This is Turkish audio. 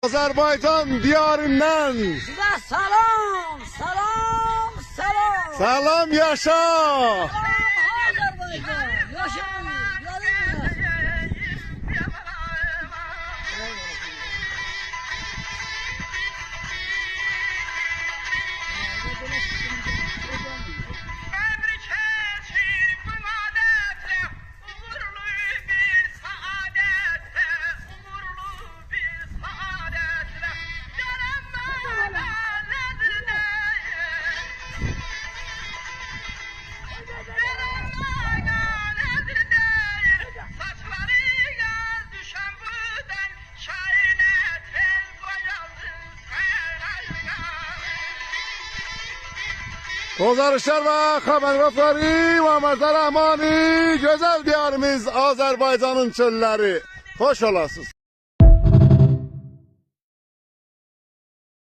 Azerbaycan diyarından Size salam, salam, salam. selam yaşa. Salam Azerbaycan. Yaşayın. Yarın. Gozarışlar ve haberleri Muhammed Rahmani güzel diyarımız Azerbaycan'ın çölleri. Hoş olasınız.